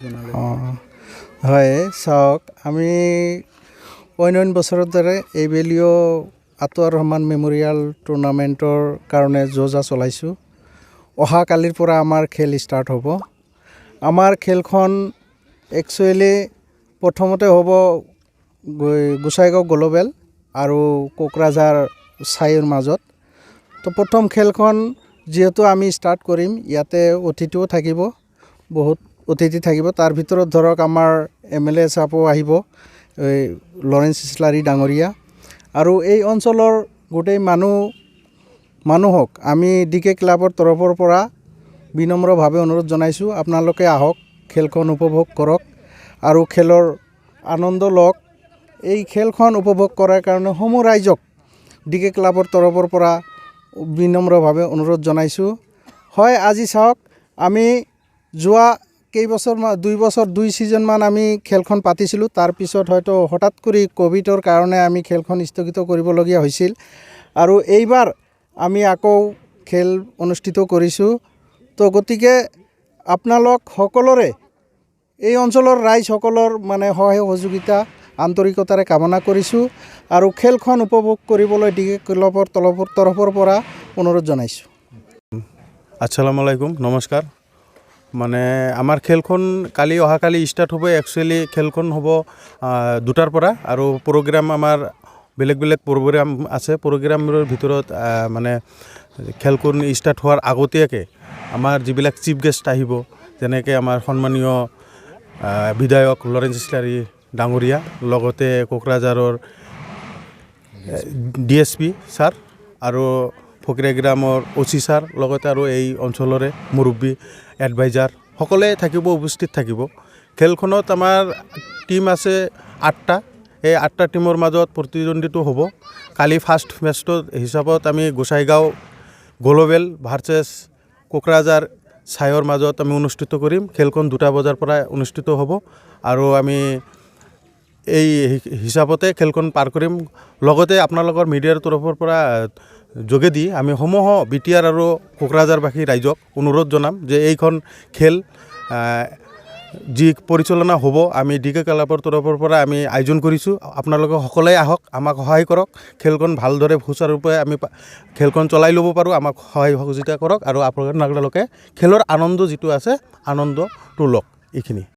অঁ হয় চাওক আমি অন্য বছৰৰ দৰে এইবেলিও আতৱাৰ ৰহমান মেমৰিয়েল টুৰ্ণামেণ্টৰ কাৰণে যো-জা চলাইছোঁ। অহাকালিৰ পৰা আমাৰ খেল ষ্টাৰ্ট হ'ব। আমাৰ খেলখন একচুৱেলি প্ৰথমতে হ'ব গোসাইগাঁও গ্ল'বেল আৰু কোকৰাঝাৰ ছাইৰ মাজত। তো প্ৰথম খেলখন যিহেতু আমি ষ্টাৰ্ট কৰিম, ইয়াতে অতিথিও থাকিব, বহুত অতিথি থাকিব। তাৰ ভিতৰত ধৰক আমাৰ MLA চাপো আহিব, লৰেন্স ইছলাৰী ডাঙৰীয়া, আৰু এই অঞ্চলৰ গোটেই মানুহক আমি DK ক্লাবৰ তৰফৰ পৰা বিনম্ৰভাৱে অনুৰোধ জনাইছোঁ, আপোনালোকে আহক, খেলখন উপভোগ কৰক আৰু খেলৰ আনন্দ লওক। এই খেলখন উপভোগ কৰাৰ কাৰণে সমূহ ৰাইজক DK ক্লাবৰ তৰফৰ পৰা বিনম্ৰভাৱে অনুৰোধ জনাইছোঁ। হয়, আজি চাওক, আমি যোৱা দুই ছিজনমান আমি খেলখন পাতিছিলোঁ। তাৰপিছত হয়তো হঠাৎ কৰি ক'ভিডৰ কাৰণে আমি খেলখন স্থগিত কৰিবলগীয়া হৈছিল, আৰু এইবাৰ আমি আকৌ খেল অনুষ্ঠিত কৰিছোঁ। তো গতিকে আপোনালোক সকলোৰে, এই অঞ্চলৰ ৰাইজসকলৰ সহায় সহযোগিতা আন্তৰিকতাৰে কামনা কৰিছোঁ, আৰু খেলখন উপভোগ কৰিবলৈ DK ক্লাবৰ তৰফৰ পৰা অনুৰোধ জনাইছোঁ। আসসালামু আলাইকুম, নমস্কাৰ। আমাৰ খেলখন অহাকালি ষ্টাৰ্ট হ'ব। একচুৱেলি খেলখন হ'ব 2টাৰ পৰা, আৰু প্ৰগ্ৰাম আমাৰ বেলেগ প্ৰগ্ৰাম আছে। প্ৰগ্ৰামৰ ভিতৰত খেলখন ষ্টাৰ্ট হোৱাৰ আগতীয়াকৈ আমাৰ যিবিলাক চিফ গেষ্ট আহিব, যেনেকৈ আমাৰ সন্মানীয় বিধায়ক লৰেন্স ইছলাৰী ডাঙৰীয়া, লগতে কোকৰাঝাৰৰ DSP ছাৰ আৰু ফকিৰাগ্ৰামৰ OC ছাৰ, লগতে আৰু এই অঞ্চলৰে মুৰব্বী এডভাইজাৰ সকলোৱে উপস্থিত থাকিব। খেলখনত আমাৰ টীম আছে 8টা। এই 8টা টীমৰ মাজত প্ৰতিদ্বন্দ্বিতা হ'ব। কালি ফাৰ্ষ্ট মেচটোত হিচাপত আমি গোসাইগাঁও গ্ল'বেল ভাৰ্চেছ কোকৰাঝাৰ ছাইৰ মাজত আমি অনুষ্ঠিত কৰিম। খেলখন 2টা বজাৰ পৰা অনুষ্ঠিত হ'ব, আৰু আমি এই হিচাপতে খেলখন পাৰ কৰিম। লগতে আপোনালোকৰ মিডিয়াৰ তৰফৰ পৰা যোগেদি আমি সমূহ BTR আৰু কোকৰাঝাৰবাসী ৰাইজক অনুৰোধ জনাম যে এইখন খেল যি পৰিচালনা হ'ব, আমি DK ক্লাবৰ তৰফৰ পৰা আমি আয়োজন কৰিছোঁ। আপোনালোকে সকলোৱে আহক, আমাক সহায় কৰক, খেলখন ভালদৰে সুচাৰুৰূপে আমি খেলখন চলাই ল'ব পাৰোঁ। আমাক সহায় সহযোগিতা কৰক, আৰু আপোনালোকে খেলৰ আনন্দ যিটো আছে, আনন্দটো লওক। এইখিনি।